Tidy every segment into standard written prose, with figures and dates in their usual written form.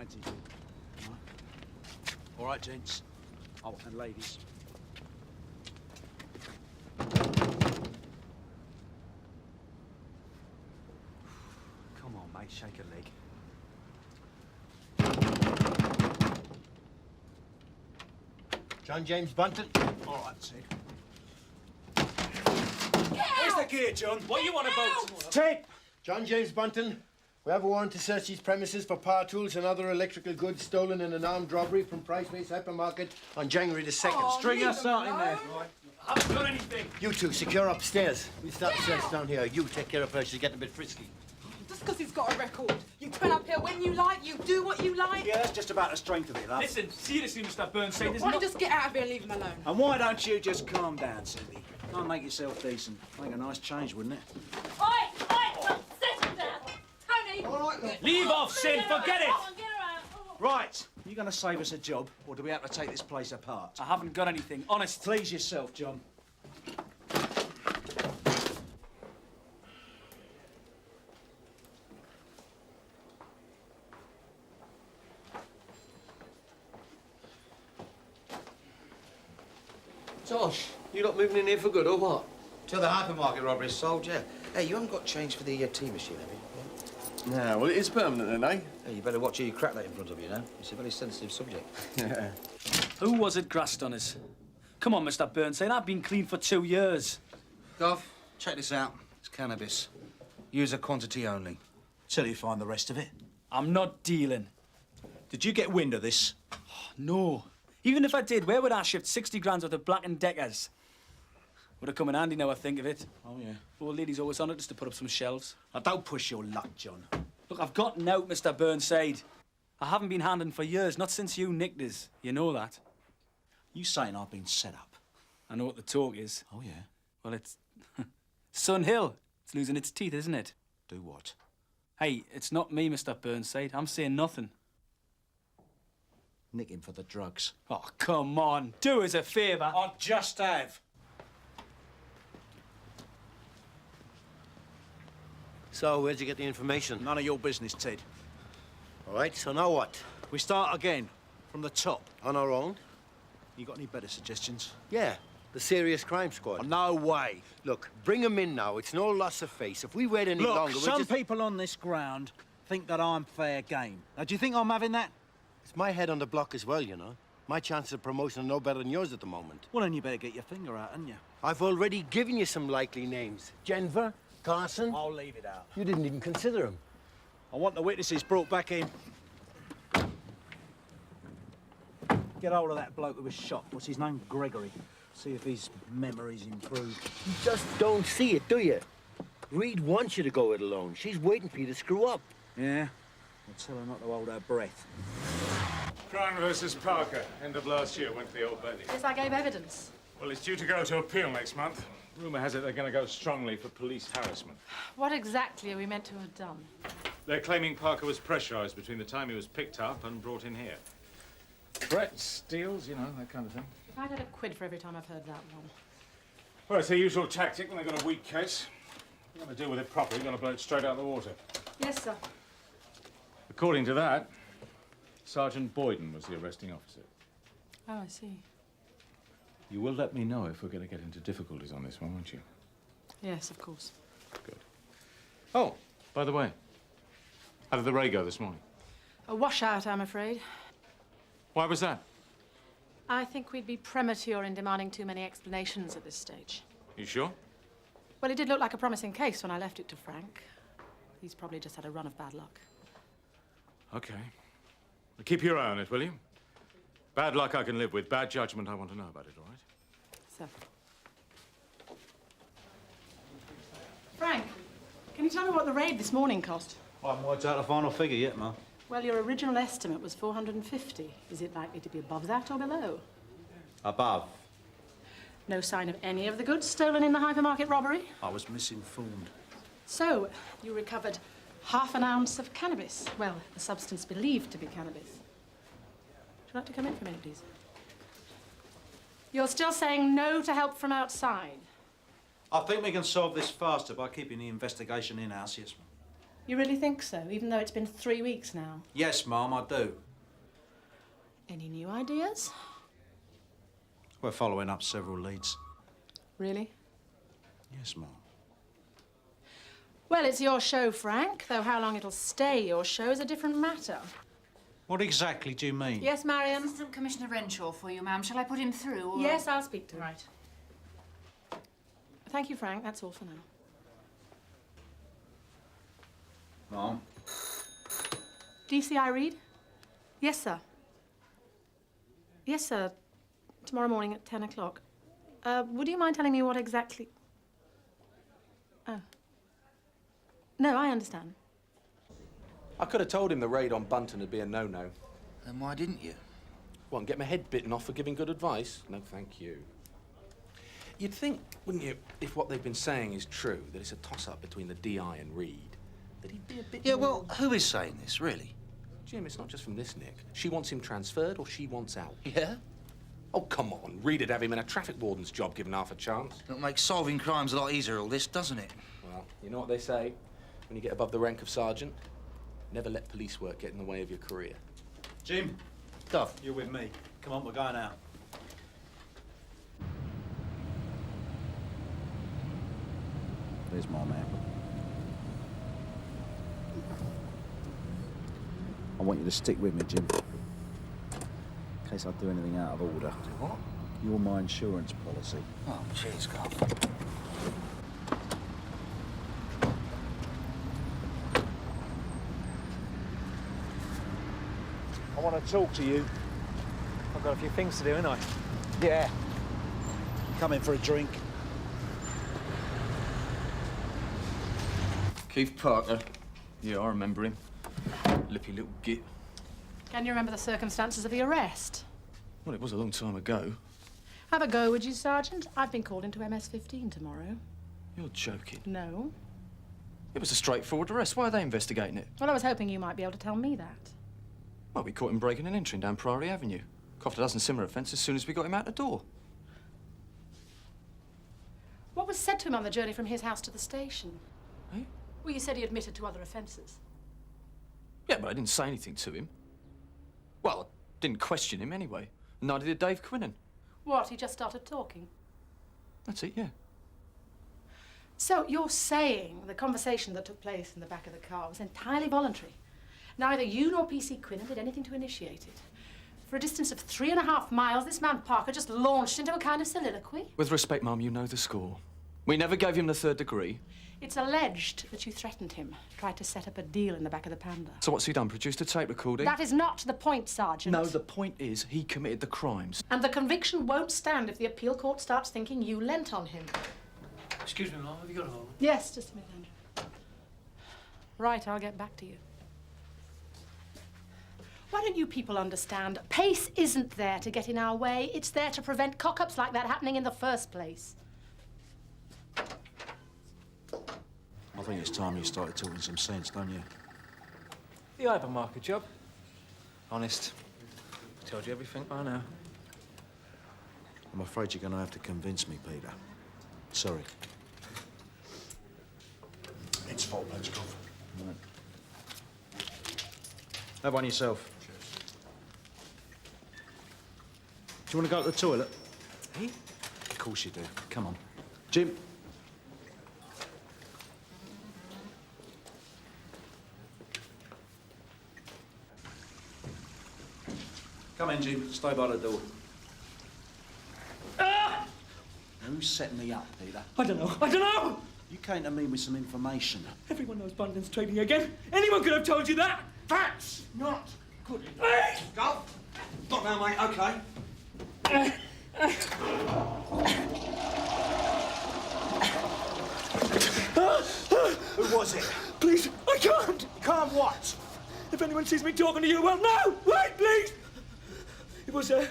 90s. All right, gents. Oh, and ladies. Come on, mate, shake a leg. John James Bunton. All right, Ted. Where's the gear, John? What do you want about? Ted! John James Bunton. We have a warrant to search these premises for power tools and other electrical goods stolen in an armed robbery from Priceways Hypermarket on January the 2nd. Oh, string us out in there. Right. I haven't done anything. You two, secure upstairs. We'll start the search down here. You take care of her. She's getting a bit frisky. Just because he's got a record. You turn up here when you like, you do what you like. Yeah, that's just about the strength of it, love. Listen, seriously, Mr. Burnside, there's Why no... don't you just get out of here and leave him alone? And why don't you just calm down, Cindy? Can't make yourself decent. Make a nice change, wouldn't it? Oi! Oi! Settle down! Tony! All right, then. Leave off, Sid, forget it! Come on, get her out. Right. You going to save us a job, or do we have to take this place apart? I haven't got anything, honest. Please yourself, John. Josh, you not moving in here for good, or what? Till the hypermarket robbery is solved, yeah. Hey, you haven't got change for the tea machine, have you? Yeah, well, it is permanent, then, eh? Hey, you better watch who you crack that in front of you, know? It's a very sensitive subject. Yeah. Who was it grassed on us? Come on, Mr. Burnside, I've been clean for 2 years. Gov, check this out. It's cannabis. User quantity only. Till you find the rest of it. I'm not dealing. Did you get wind of this? No. Even if I did, where would I shift 60 grand worth of Black & Deckers? Would have come in handy now I think of it. Oh, yeah. Old lady's always on it just to put up some shelves. Now, don't push your luck, John. Look, I've gotten out, Mr. Burnside. I haven't been handing for years, not since you nicked us. You know that. You saying I've been set up? I know what the talk is. Oh, yeah? Well, it's... Sun Hill. It's losing its teeth, isn't it? Do what? Hey, it's not me, Mr. Burnside. I'm saying nothing. Nick him for the drugs. Oh, come on. Do us a favour. I just have. So, where'd you get the information? None of your business, Ted. All right, so now what? We start again, from the top. On our own? You got any better suggestions? Yeah, the Serious Crime Squad. Oh, no way. Look, bring them in now. It's no loss of face. If we wait any longer, some we'll just... people on this ground think that I'm fair game. Now, do you think I'm having that? It's my head on the block as well, you know. My chances of promotion are no better than yours at the moment. Well, then you better get your finger out, hadn't you? I've already given you some likely names. Denver, Carson. I'll leave it out. You didn't even consider them. I want the witnesses brought back in. Get hold of that bloke who was shot. What's his name? Gregory. See if his memory's improved. You just don't see it, do you? Reid wants you to go it alone. She's waiting for you to screw up. Yeah? I'll tell her not to hold her breath. Crown versus Parker. End of last year went to the Old Bailey. Yes, I gave evidence. Well, it's due to go to appeal next month. Rumour has it they're going to go strongly for police harassment. What exactly are we meant to have done? They're claiming Parker was pressurised between the time he was picked up and brought in here. Threats, deals, you know, that kind of thing. If I'd had a quid for every time I've heard that one. Well, it's the usual tactic when they've got a weak case. You've got to deal with it properly. You've got to blow it straight out of the water. Yes, sir. According to that, Sergeant Boyden was the arresting officer. Oh, I see. You will let me know if we're going to get into difficulties on this one, won't you? Yes, of course. Good. Oh, by the way, how did the raid go this morning? A washout, I'm afraid. Why was that? I think we'd be premature in demanding too many explanations at this stage. You sure? Well, it did look like a promising case when I left it to Frank. He's probably just had a run of bad luck. Okay. Well, keep your eye on it, will you? Bad luck I can live with. Bad judgment, I want to know about it, all right? Sir. Frank, can you tell me what the raid this morning cost? I haven't worked out the final figure yet, Ma. Well, your original estimate was 450. Is it likely to be above that or below? Above. No sign of any of the goods stolen in the hypermarket robbery? I was misinformed. So, you recovered half an ounce of cannabis. Well, a substance believed to be cannabis. Would you like to come in for a minute, please? You're still saying no to help from outside? I think we can solve this faster by keeping the investigation in-house, yes, ma'am. You really think so, even though it's been 3 weeks now? Yes, Mum, I do. Any new ideas? We're following up several leads. Really? Yes, Mum. Well, it's your show, Frank, though how long it'll stay your show is a different matter. What exactly do you mean? Yes, Marion? Assistant Commissioner Renshaw for you, ma'am. Shall I put him through, or...? Yes, I'll speak to him. Right. Thank you, Frank. That's all for now. Mum? DCI Reid? Yes, sir. Yes, sir. Tomorrow morning at 10 o'clock. Would you mind telling me what exactly... Oh. No, I understand. I could have told him the raid on Bunton would be a no-no. Then why didn't you? What, and get my head bitten off for giving good advice? No, thank you. You'd think, wouldn't you, if what they've been saying is true, that it's a toss-up between the DI and Reid, that he'd be a bit Yeah, more... well, who is saying this, really? Jim, it's not just from this Nick. She wants him transferred or she wants out. Yeah? Oh, come on. Reid would have him in a traffic warden's job given half a chance. It'll make solving crimes a lot easier, all this, doesn't it? Well, you know what they say? When you get above the rank of sergeant, never let police work get in the way of your career. Jim? Duff. You're with me. Come on, we're going out. There's my man. I want you to stick with me, Jim. In case I do anything out of order. Do what? You're my insurance policy. Oh, cheers, Carver. I want to talk to you. I've got a few things to do, ain't I? Yeah. Come in for a drink. Keith Parker. Yeah, I remember him. Lippy little git. Can you remember the circumstances of the arrest? Well, it was a long time ago. Have a go, would you, Sergeant? I've been called into MS-15 tomorrow. You're joking. No. It was a straightforward arrest. Why are they investigating it? Well, I was hoping you might be able to tell me that. Well, we caught him breaking and entering down Priory Avenue. Coughed a dozen similar offences as soon as we got him out the door. What was said to him on the journey from his house to the station? Eh? Well, you said he admitted to other offences. Yeah, but I didn't say anything to him. Well, I didn't question him anyway. Neither did Dave Quinnan. What, he just started talking? That's it, yeah. So you're saying the conversation that took place in the back of the car was entirely voluntary? Neither you nor PC Quinnan did anything to initiate it? For a distance of 3.5 miles, this man Parker just launched into a kind of soliloquy? With respect, Mum, you know the score. We never gave him the 3rd degree. It's alleged that you threatened him, tried to set up a deal in the back of the Panda. So what's he done? Produced a tape recording? That is not the point, Sergeant. No, the point is he committed the crimes. And the conviction won't stand if the appeal court starts thinking you lent on him. Excuse me, Mum, have you got a moment? Yes, just a minute, Andrew. Right, I'll get back to you. Why don't you people understand? Pace isn't there to get in our way. It's there to prevent cock-ups like that happening in the first place. I think it's time you started talking some sense, don't you? The hypermarket job. Honest. Told you everything I know. I'm afraid you're going to have to convince me, Peter. Sorry. It's fault, let's go. Right. Have one yourself. Do you want to go to the toilet? Eh? Of course you do. Come on. Jim. Come in, Jim. Stay by the door. Ah! Who's setting me up, Peter? I don't know. I don't know! You came to me with some information. Everyone knows Bunton's trading again. Anyone could have told you that. That's not good. Hey! Go. Got now, mate, OK. Who was it? Please, I can't. Can't what? If anyone sees me talking to you, well, no! Wait, please! It was, there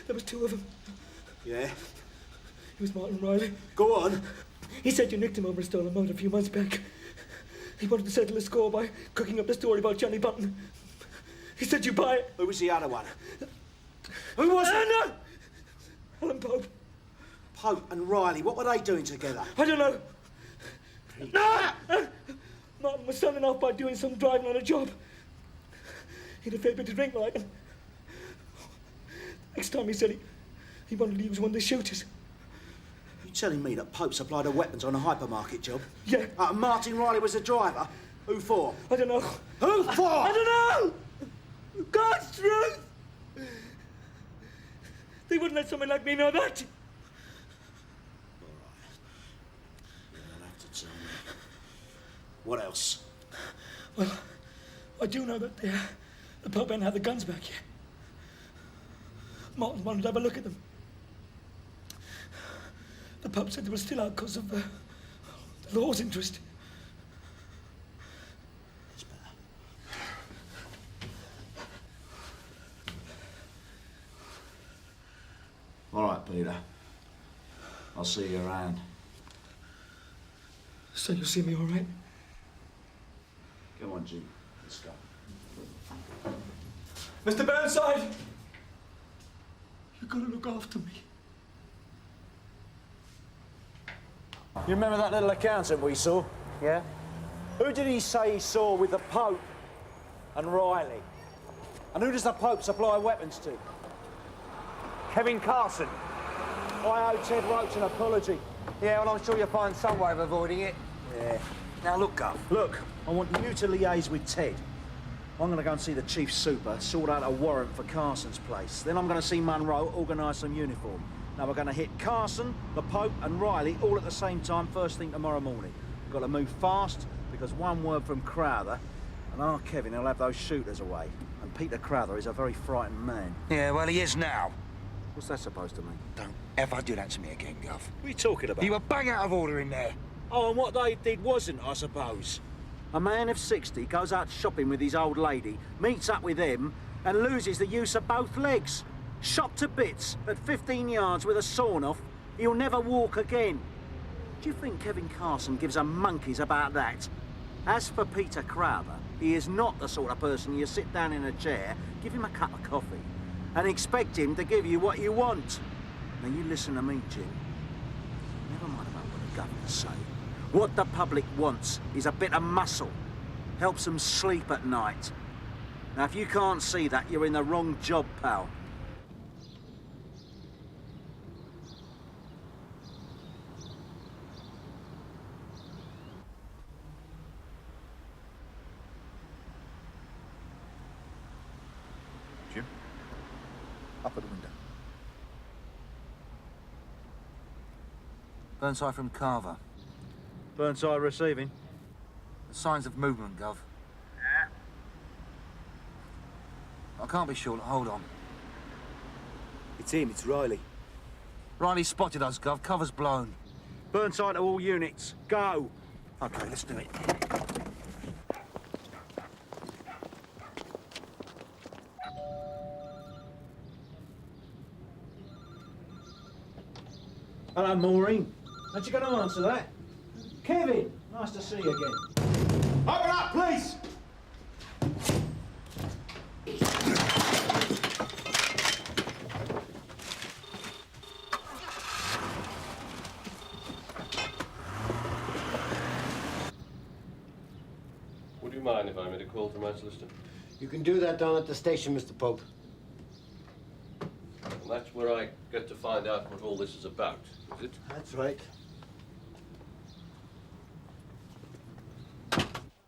was 2 of them. Yeah? It was Martin Riley. Go on. He said you nicked him over a stolen motor a few months back. He wanted to settle the score by cooking up the story about Johnny Bunton. He said you buy it. Who was the other one? Who was it? No! Alan Pope. Pope and Riley, what were they doing together? I don't know. No! Martin was selling off by doing some driving on a job. He'd a fair bit to drink, like, and next time he said he wanted he was one of the shooters. You telling me that Pope supplied her weapons on a hypermarket job? Yeah. Martin Riley was the driver? Who for? I don't know. Who for? I don't know! God's truth! They wouldn't let someone like me know that. All right. You don't have to tell me. What else? Well, I do know that the Pope hadn't had the guns back yet. Martin wanted to have a look at them. The Pope said they were still out because of the law's interest. That's better. All right, Peter. I'll see you around. So you'll see me all right? Come on, Jim. Let's go. Mr. Burnside! You've got to look after me. You remember that little accountant we saw? Yeah? Who did he say he saw with the Pope and Riley? And who does the Pope supply weapons to? Kevin Carson. I owe Ted Roach an apology. Yeah, well, I'm sure you'll find some way of avoiding it. Yeah. Now, look, Gov. Look, I want you to liaise with Ted. I'm going to go and see the Chief Super, sort out a warrant for Carson's place. Then I'm going to see Munro, organise some uniform. Now, we're going to hit Carson, the Pope and Riley all at the same time first thing tomorrow morning. We've got to move fast, because one word from Crowther, and our Kevin will have those shooters away. And Peter Crowther is a very frightened man. Yeah, well, he is now. What's that supposed to mean? Don't ever do that to me again, Gov. What are you talking about? You were bang out of order in there. Oh, and what they did wasn't, I suppose. A man of 60 goes out shopping with his old lady, meets up with him, and loses the use of both legs. Shot to bits at 15 yards with a sawn off, he'll never walk again. Do you think Kevin Carson gives a monkeys about that? As for Peter Crowther, he is not the sort of person you sit down in a chair, give him a cup of coffee, and expect him to give you what you want. Now, you listen to me, Jim. Never mind about what the governors say. What the public wants is a bit of muscle. Helps them sleep at night. Now, if you can't see that, you're in the wrong job, pal. Jim? Up at the window. Burnside from Carver. Burnside receiving. Signs of movement, Gov. Yeah. I can't be sure. Hold on. It's him, it's Riley. Riley spotted us, Gov. Cover's blown. Burnside to all units. Go. Okay, let's do it. Hello, Maureen. Aren't you going to answer that? Kevin, nice to see you again. Open up, please! Would you mind if I made a call to my solicitor? You can do that down at the station, Mr. Pope. And that's where I get to find out what all this is about, is it? That's right.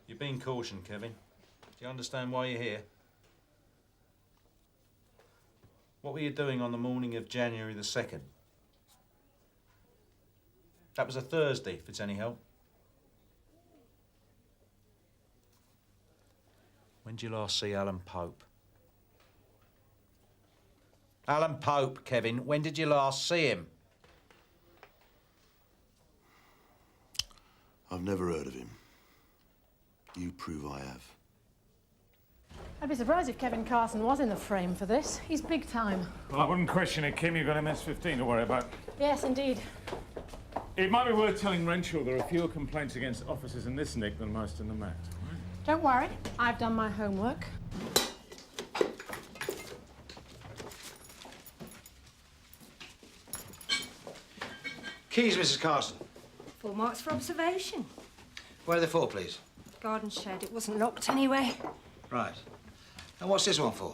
You're being cautioned, Kevin. Do you understand why you're here? What were you doing on the morning of January the 2nd? That was a Thursday, if it's any help. When did you last see Alan Pope? Alan Pope, Kevin, when did you last see him? I've never heard of him. You prove I have. I'd be surprised if Kevin Carson was in the frame for this. He's big time. Well, I wouldn't question it, Kim. You've got MS-15 to worry about. Yes, indeed. It might be worth telling Renshaw there are fewer complaints against officers in this nick than most in the Met. Don't worry, I've done my homework. Keys, Mrs. Carson. Full marks for observation. Where are they for, please? garden shed. It wasn't locked anyway. Right. And what's this one for?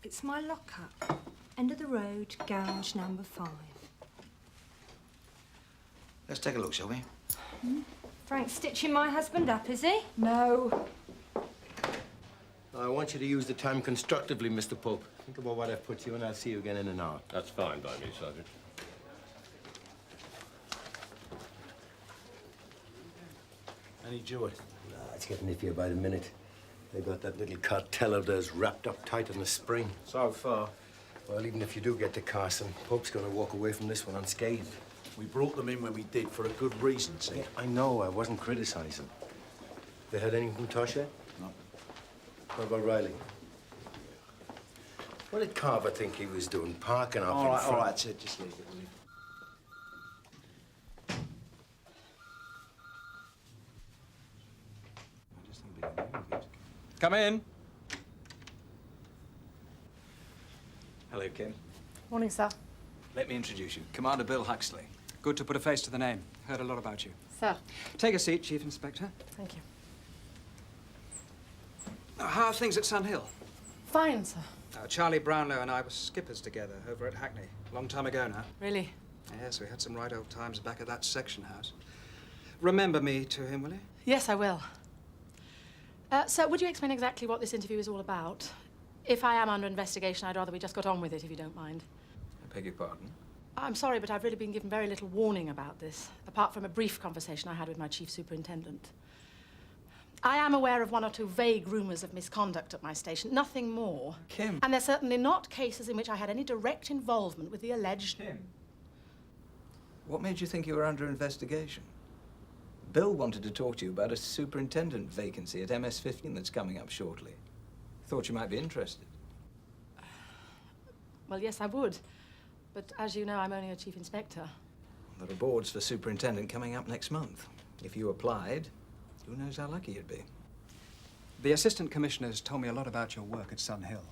It's my lockup. End of the road, garage number 5. Let's take a look, shall we? Frank's stitching my husband up, is he? No. I want you to use the time constructively, Mr. Pope. Think about what I've put you in. I'll see you again in an hour. That's fine by me, Sergeant. Any joy? Nah, it's getting iffier by the minute. They got that little cartel of theirs wrapped up tight in the spring. So far. Well, even if you do get to Carson, Pope's going to walk away from this one unscathed. We brought them in when we did for a good reason, see? Yeah, I know. I wasn't criticizing. They had anything from Tosh yet? No. What about Riley? What did Carver think he was doing, parking up in front? All right, that's it. Just leave it, will you? Come in. Hello, Kim. Morning, sir. Let me introduce you. Commander Bill Huxley. Good to put a face to the name. Heard a lot about you. Sir. Take a seat, Chief Inspector. Thank you. Now, how are things at Sun Hill? Fine, sir. Charlie Brownlow and I were skippers together over at Hackney. Long time ago now. Really? Yes, we had some right old times back at that section house. Remember me to him, will you? Yes, I will. Sir, would you explain exactly what this interview is all about? If I am under investigation, I'd rather we just got on with it, if you don't mind. I beg your pardon? I'm sorry, but I've really been given very little warning about this, apart from a brief conversation I had with my chief superintendent. I am aware of 1 or 2 vague rumours of misconduct at my station, nothing more. Kim. And they're certainly not cases in which I had any direct involvement with the alleged... Kim. What made you think you were under investigation? Bill wanted to talk to you about a superintendent vacancy at MS-15 that's coming up shortly. Thought you might be interested. Well, yes, I would. But as you know, I'm only a chief inspector. There are boards for superintendent coming up next month. If you applied, who knows how lucky you'd be. The assistant commissioners told me a lot about your work at Sun Hill.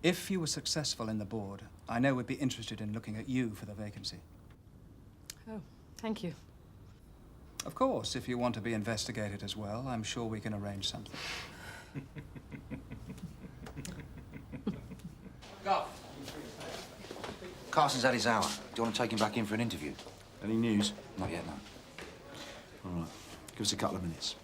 If you were successful in the board, I know we'd be interested in looking at you for the vacancy. Oh, thank you. Of course, if you want to be investigated as well, I'm sure we can arrange something. Go. Carson's had his hour. Do you want to take him back in for an interview? Any news? Not yet, no. All right. Give us a couple of minutes.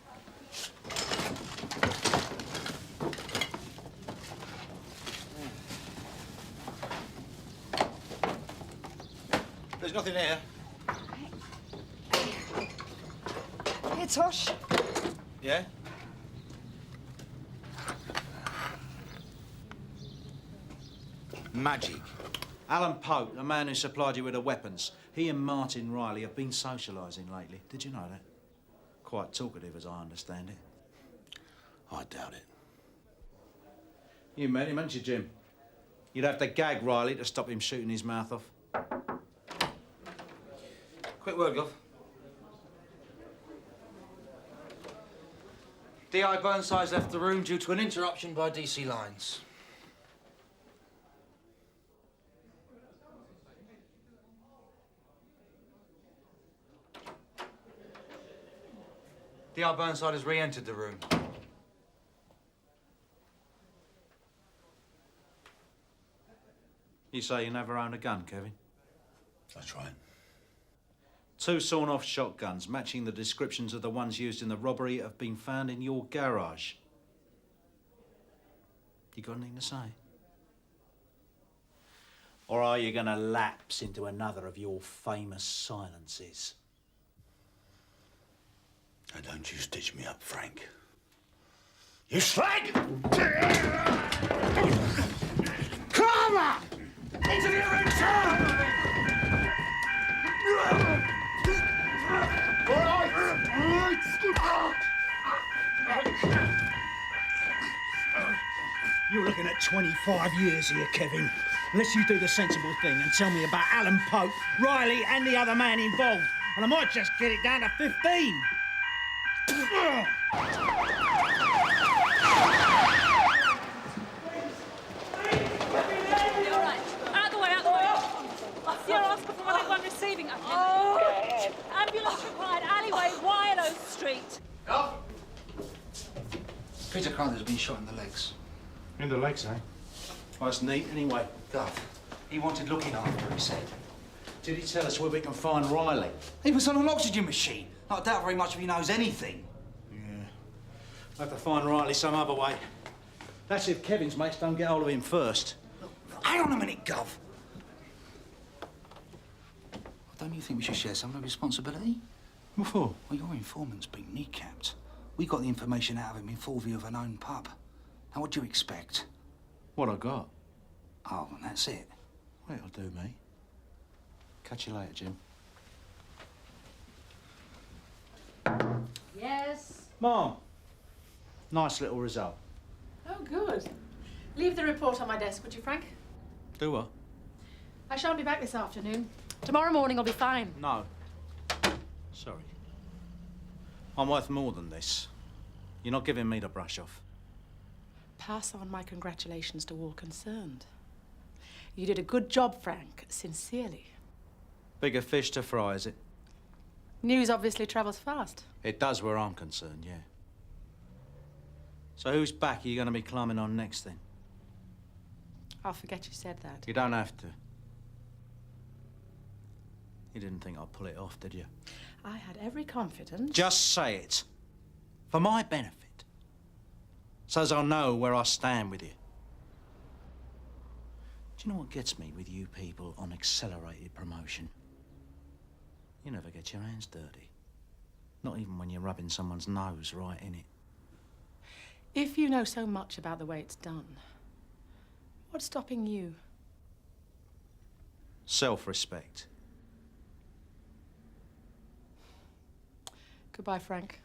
There's nothing here. Here, Tosh. Yeah? Magic. Alan Pope, the man who supplied you with the weapons, he and Martin Riley have been socialising lately. Did you know that? Quite talkative, as I understand it. I doubt it. You met him, hadn't you, Jim? You'd have to gag Riley to stop him shooting his mouth off. Quick word, Gov. D.I. Burnside's left the room due to an interruption by DC lines. D.I. Burnside has re-entered the room. You say you never owned a gun, Kevin? That's right. 2 sawn-off shotguns matching the descriptions of the ones used in the robbery have been found in your garage. You got anything to say? Or are you going to lapse into another of your famous silences? Now, don't you stitch me up, Frank. You slag! Carver! Into the return! You're looking at 25 years here, Kevin. Unless you do the sensible thing and tell me about Alan Pope, Riley, and the other man involved. And I might just get it down to 15. You're asking for anyone receiving. Oh. Ambulance required. Alleyway, Meadows Street. Off. Peter Carter's been shot in the legs. In the legs, eh? Well, that's neat, anyway. Gov, he wanted looking after, he said. Did he tell us where we can find Riley? He was on an oxygen machine. I doubt very much if he knows anything. Yeah. We'll have to find Riley some other way. That's if Kevin's mates don't get hold of him first. Hang on a minute, Gov. Don't you think we should share some of the responsibility? What for? Well, your informant's been kneecapped. We got the information out of him in full view of an own pub. Now, what do you expect? What I got? Oh, and that's it. Well, it'll do, mate. Catch you later, Jim. Yes? Mom. Nice little result. Oh, good. Leave the report on my desk, would you, Frank? Do what? I shan't be back this afternoon. Tomorrow morning will be fine. No. Sorry. I'm worth more than this. You're not giving me the brush off. Pass on my congratulations to all concerned. You did a good job, Frank. Sincerely. Bigger fish to fry, is it? News obviously travels fast. It does where I'm concerned, yeah. So whose back are you going to be climbing on next, then? I'll forget you said that. You don't have to. You didn't think I'd pull it off, did you? I had every confidence. Just say it. For my benefit. So's I'll know where I stand with you. Do you know what gets me with you people on accelerated promotion? You never get your hands dirty. Not even when you're rubbing someone's nose right in it. If you know so much about the way it's done, what's stopping you? Self-respect. Goodbye, Frank.